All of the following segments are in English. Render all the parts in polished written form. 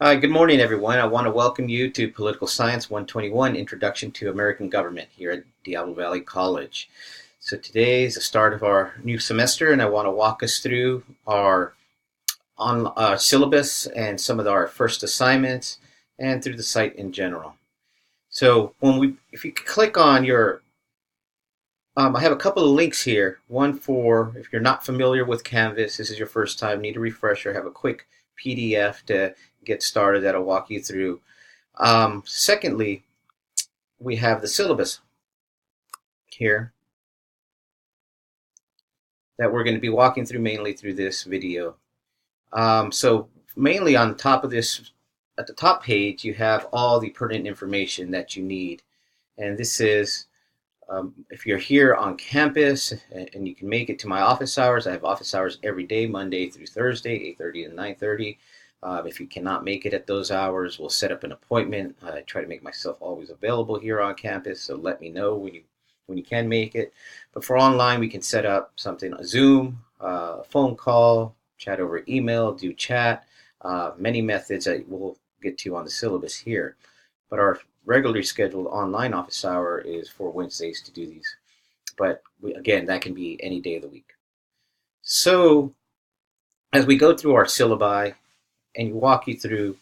Hi, good morning, everyone. I want to welcome you to Political Science 121 Introduction to American Government here at Diablo Valley College. So, today is the start of our new semester, and I want to walk us through our syllabus and some of our first assignments and through the site in general. So, if you click on I have a couple of links here. One for if you're not familiar with Canvas, this is your first time, need a refresher, have a quick PDF to get started that'll walk you through. Secondly, we have the syllabus here that we're going to be walking through mainly through this video. So mainly on top of this, at the top page, you have all the pertinent information that you need. And this is, if you're here on campus and you can make it to my office hours, I have office hours every day, Monday through Thursday, 8:30 to 9:30. If you cannot make it at those hours, we'll set up an appointment. I try to make myself always available here on campus, so let me know when you can make it. But for online, we can set up something, a Zoom, a phone call, chat over email, do chat, many methods that we'll get to on the syllabus here. But our regularly scheduled online office hour is for Wednesdays to do these. But again, that can be any day of the week. So as we go through our syllabi, and walk you through.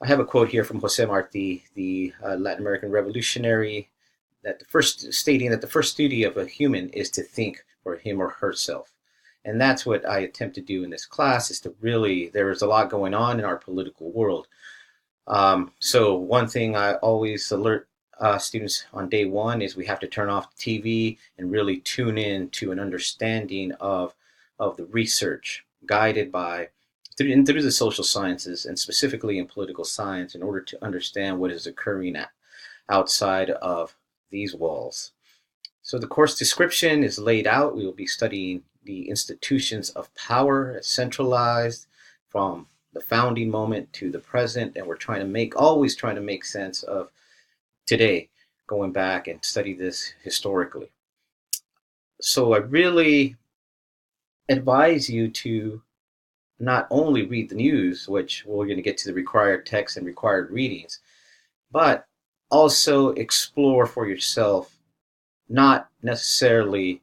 I have a quote here from Jose Marti, the Latin American revolutionary, stating that the first duty of a human is to think for him or herself. And that's what I attempt to do in this class, is to really, there is a lot going on in our political world. So one thing I always alert students on day one is we have to turn off the TV and really tune in to an understanding of the research guided by through the social sciences and specifically in political science in order to understand what is occurring outside of these walls. So the course description is laid out. We will be studying the institutions of power centralized from the founding moment to the present, and we're always trying to make sense of today, going back and study this historically. So I really advise you to not only read the news, which we're going to get to the required text and required readings, but also explore for yourself, not necessarily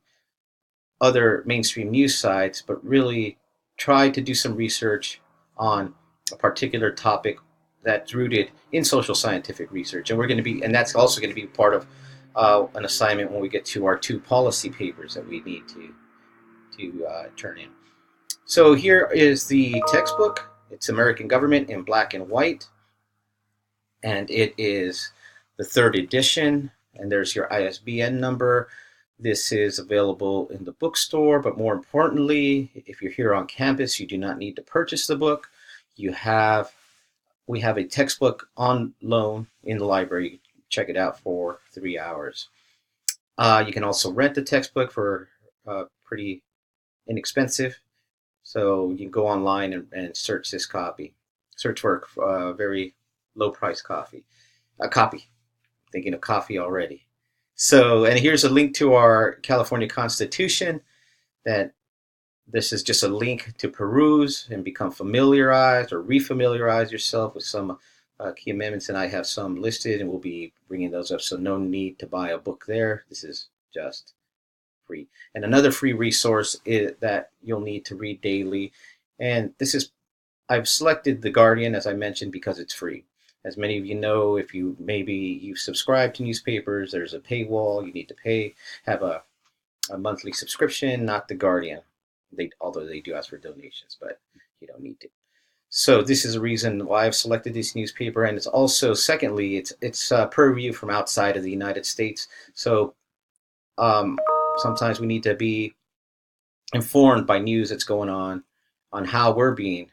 other mainstream news sites, but really try to do some research on a particular topic that's rooted in social scientific research. And that's also going to be part of an assignment when we get to our two policy papers that we need to turn in. So here is the textbook. It's American Government in black and white, and it is the third edition. And there's your ISBN number. This is available in the bookstore, but more importantly, if you're here on campus, you do not need to purchase the book. We have a textbook on loan in the library. You can check it out for 3 hours. You can also rent the textbook for pretty inexpensive. So you can go online and search this copy. Search for a very low price copy. Thinking of coffee already. So, and here's a link to our California Constitution. That this is just a link to peruse and become familiarized or refamiliarize yourself with some key amendments. And I have some listed, and we'll be bringing those up. So no need to buy a book there. This is just free. And another free resource that you'll need to read daily. And I've selected The Guardian, as I mentioned, because it's free. As many of you know, if you subscribe to newspapers, there's a paywall. You need to have a monthly subscription, not The Guardian. Although they do ask for donations, but you don't need to. So this is a reason why I've selected this newspaper, and it's also, secondly, it's per review from outside of the United States. So sometimes we need to be informed by news that's going on how we're being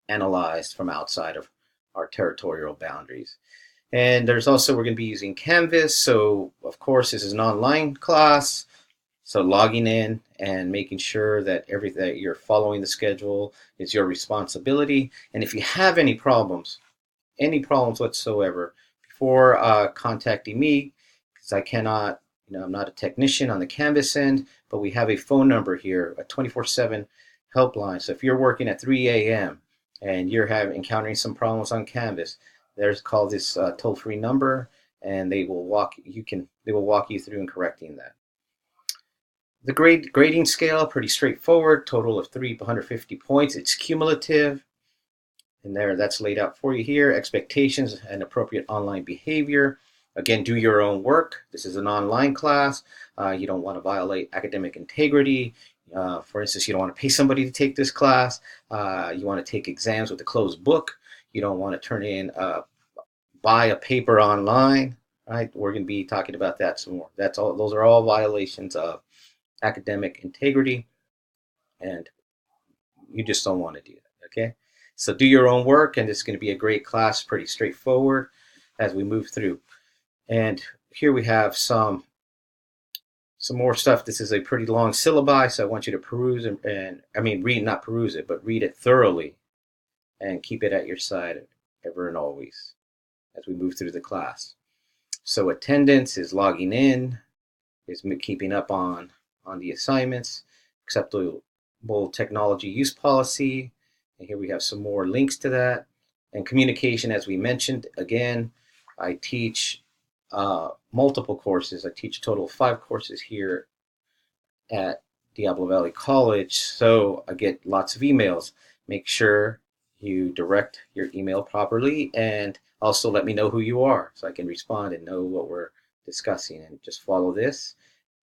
analyzed from outside of our territorial boundaries. And we're going to be using Canvas. So of course, this is an online class. So logging in and making sure that that you're following the schedule is your responsibility. And if you have any problems whatsoever, before contacting me, because I cannot, I'm not a technician on the Canvas end, but we have a phone number here, a 24/7 helpline. So if you're working at 3 a.m. and you're encountering some problems on Canvas, there's call this toll-free number, and they will walk you through and correcting that. The grading scale, pretty straightforward, total of 350 points. It's cumulative, and that's laid out for you here. Expectations and appropriate online behavior. Again, do your own work. This is an online class. You don't want to violate academic integrity. For instance, you don't want to pay somebody to take this class. You want to take exams with a closed book. You don't want to turn in, buy a paper online. Right? We're going to be talking about that some more. That's all. Those are all violations of academic integrity, and you just don't want to do that. Okay, so do your own work, and it's going to be a great class, pretty straightforward as we move through. And here we have some more stuff. This is a pretty long syllabi, so I want you to peruse and I mean read, not peruse it, but read it thoroughly and keep it at your side ever and always as we move through the class. So attendance is logging in, is keeping up on the assignments, acceptable technology use policy, and here we have some more links to that. And communication, as we mentioned, again, I teach multiple courses. I teach a total of 5 courses here at Diablo Valley College, so I get lots of emails. Make sure you direct your email properly, and also let me know who you are so I can respond and know what we're discussing, and just follow this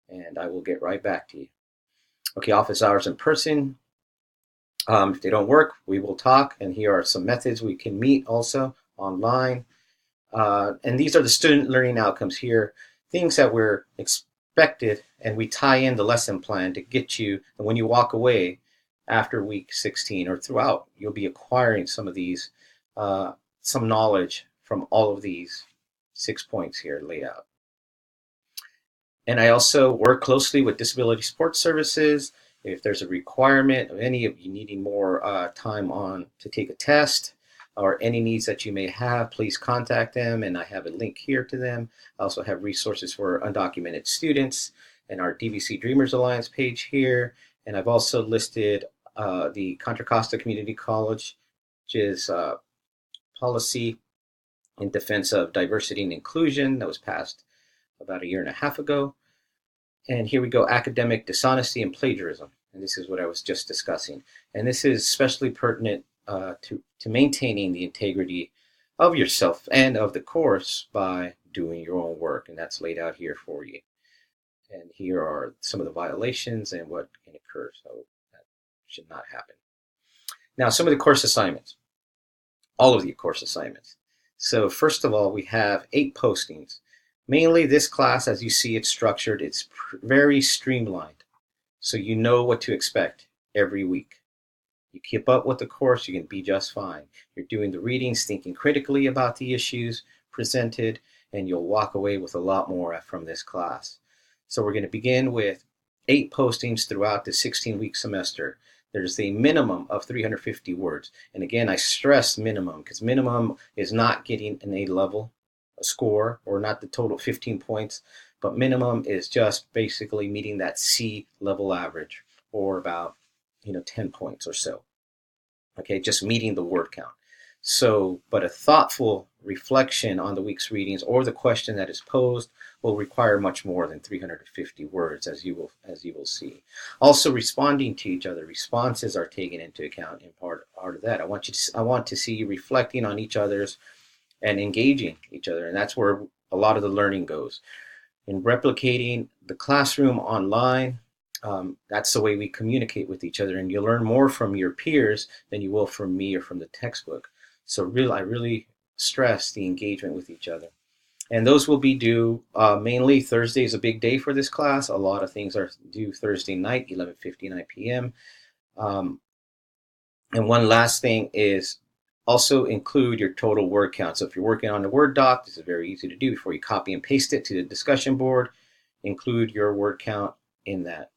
and I will get right back to you. Okay, office hours in person. If they don't work, we will talk, and here are some methods we can meet also online. And these are the student learning outcomes here, things that we're expected, and we tie in the lesson plan to get you, and when you walk away after week 16 or throughout, you'll be acquiring some of these, some knowledge from all of these 6 points here laid out. And I also work closely with Disability Support Services. If there's a requirement of any of you needing more time on to take a test or any needs that you may have, please contact them, and I have a link here to them. I also have resources for undocumented students and our DVC Dreamers Alliance page here. And I've also listed the Contra Costa Community College's policy in defense of diversity and inclusion that was passed about a year and a half ago. And here we go, academic dishonesty and plagiarism. And this is what I was just discussing. And this is especially pertinent to maintaining the integrity of yourself and of the course by doing your own work. And that's laid out here for you. And here are some of the violations and what can occur. So that should not happen. Now, some of the course assignments. All of the course assignments. So first of all, we have 8 postings. Mainly this class, as you see it's structured, it's very streamlined. So you know what to expect every week. You keep up with the course, you can be just fine. You're doing the readings, thinking critically about the issues presented, and you'll walk away with a lot more from this class. So we're going to begin with 8 postings throughout the 16-week semester. There's a minimum of 350 words. And again, I stress minimum because minimum is not getting an A level, a score, or not the total 15 points, but minimum is just basically meeting that C level average, or about 10 points or so. Okay, just meeting the word count. So, but a thoughtful reflection on the week's readings or the question that is posed will require much more than 350 words, as you will see. Also, responding to each other, responses are taken into account in part of that. I want to see you reflecting on each other's and engaging each other, and that's where a lot of the learning goes. In replicating the classroom online, that's the way we communicate with each other, and you'll learn more from your peers than you will from me or from the textbook. So I really stress the engagement with each other. And those will be due mainly Thursday is a big day for this class. A lot of things are due Thursday night, 11:59 p.m. And one last thing is also include your total word count. So if you're working on the Word doc, this is very easy to do. Before you copy and paste it to the discussion board, include your word count in that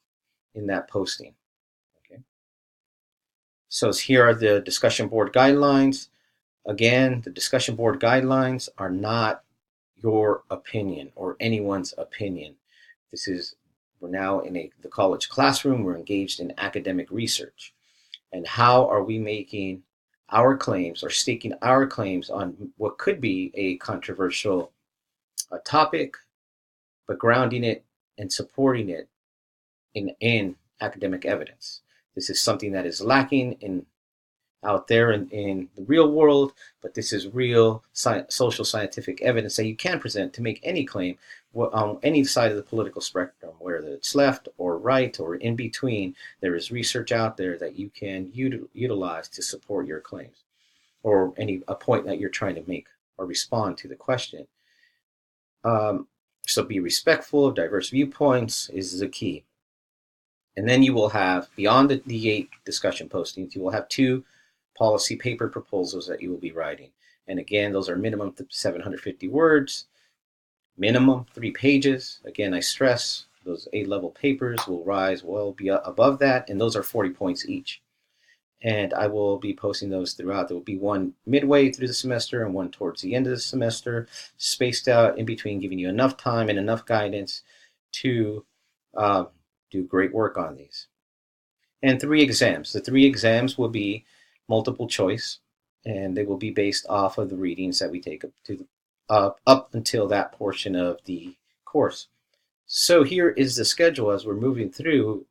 posting. Okay. So here are the discussion board guidelines. Again, the discussion board guidelines are not your opinion or anyone's opinion. We're now in the college classroom. We're engaged in academic research. And how are we making our claims or staking our claims on what could be a controversial topic, but grounding it and supporting it in academic evidence. This is something that is lacking out there in the real world, but this is real social scientific evidence that you can present to make any claim on any side of the political spectrum, whether it's left or right or in between. There is research out there that you can utilize to support your claims or a point that you're trying to make or respond to the question. So be respectful of diverse viewpoints is the key. And then you will have, beyond the 8 discussion postings, you will have 2 policy paper proposals that you will be writing. And again, those are minimum 750 words, minimum 3 pages. Again, I stress those A-level papers will rise well above that, and those are 40 points each. And I will be posting those throughout. There will be one midway through the semester and one towards the end of the semester, spaced out in between, giving you enough time and enough guidance to do great work on these. And 3 exams. The 3 exams will be multiple choice, and they will be based off of the readings that we take up until that portion of the course. So here is the schedule as we're moving through.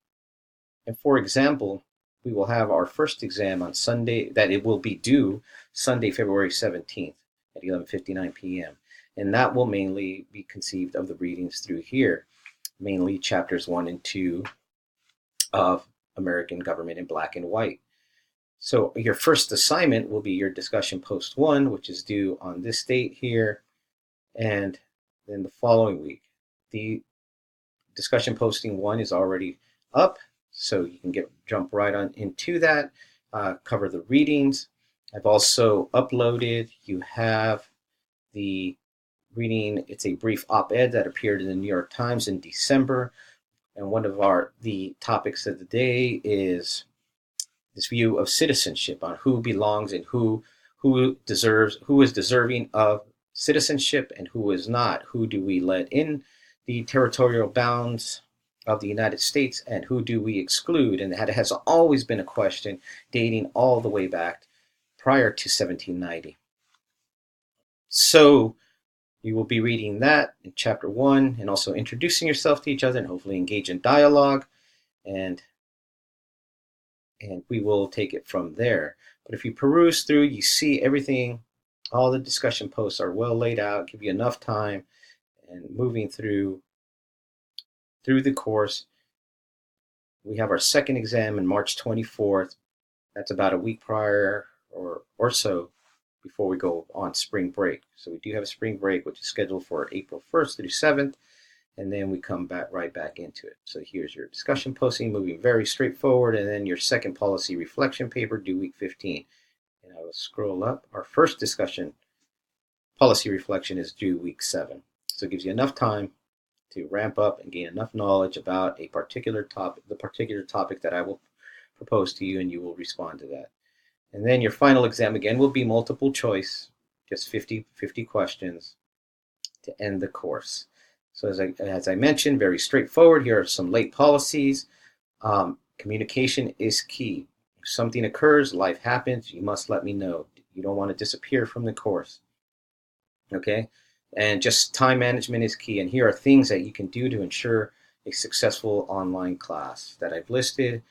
And for example, we will have our first exam on Sunday, that it will be due Sunday, February 17th at 11:59 p.m. And that will mainly be conceived of the readings through here, mainly chapters 1 and 2 of American Government in Black and White. So your first assignment will be your discussion post 1, which is due on this date here, and then the following week. The discussion posting 1 is already up, so you can jump right on into that, cover the readings. I've also uploaded, you have the reading, it's a brief op-ed that appeared in the New York Times in December, and one of the topics of the day is this view of citizenship, on who belongs and who is deserving of citizenship and who is not. Who do we let in the territorial bounds of the United States and who do we exclude? And that has always been a question dating all the way back prior to 1790. So you will be reading that in chapter 1 and also introducing yourself to each other and hopefully engage in dialogue, and we will take it from there. But if you peruse through, you see everything, all the discussion posts are well laid out, give you enough time, and moving through the course. We have our second exam on March 24th. That's about a week prior or so before we go on spring break. So we do have a spring break, which is scheduled for April 1st through 7th. And then we come right back into it. So here's your discussion posting, moving very straightforward, and then your second policy reflection paper due week 15. And I will scroll up. Our first discussion policy reflection is due week 7. So it gives you enough time to ramp up and gain enough knowledge about a particular topic, the particular topic that I will propose to you, and you will respond to that. And then your final exam again will be multiple choice, just 50 questions to end the course. So as I mentioned, very straightforward. Here are some late policies. Communication is key. If something occurs, life happens, you must let me know. You don't want to disappear from the course. Okay? And just time management is key. And here are things that you can do to ensure a successful online class that I've listed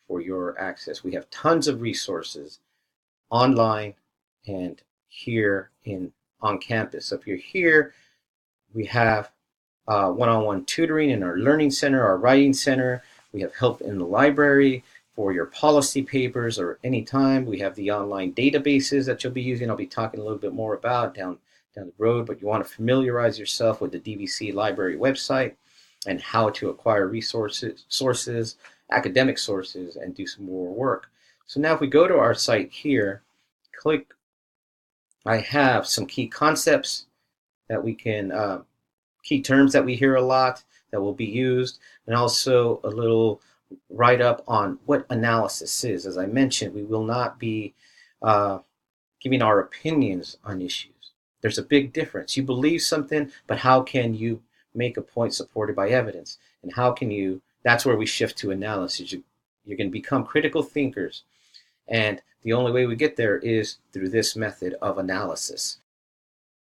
for your access. We have tons of resources online and here on campus. So if you're here, we have one-on-one tutoring in our learning center, our writing center. We have help in the library for your policy papers or anytime. We have the online databases that you'll be using. I'll be talking a little bit more about down the road, but you want to familiarize yourself with the DVC Library website and how to acquire sources, academic sources, and do some more work. So now if we go to our site here, click, I have some key concepts that we can key terms that we hear a lot that will be used, and also a little write-up on what analysis is. As I mentioned, we will not be giving our opinions on issues. There's a big difference. You believe something, but how can you make a point supported by evidence? And how can you, that's where we shift to analysis. You're going to become critical thinkers. And The only way we get there is through this method of analysis.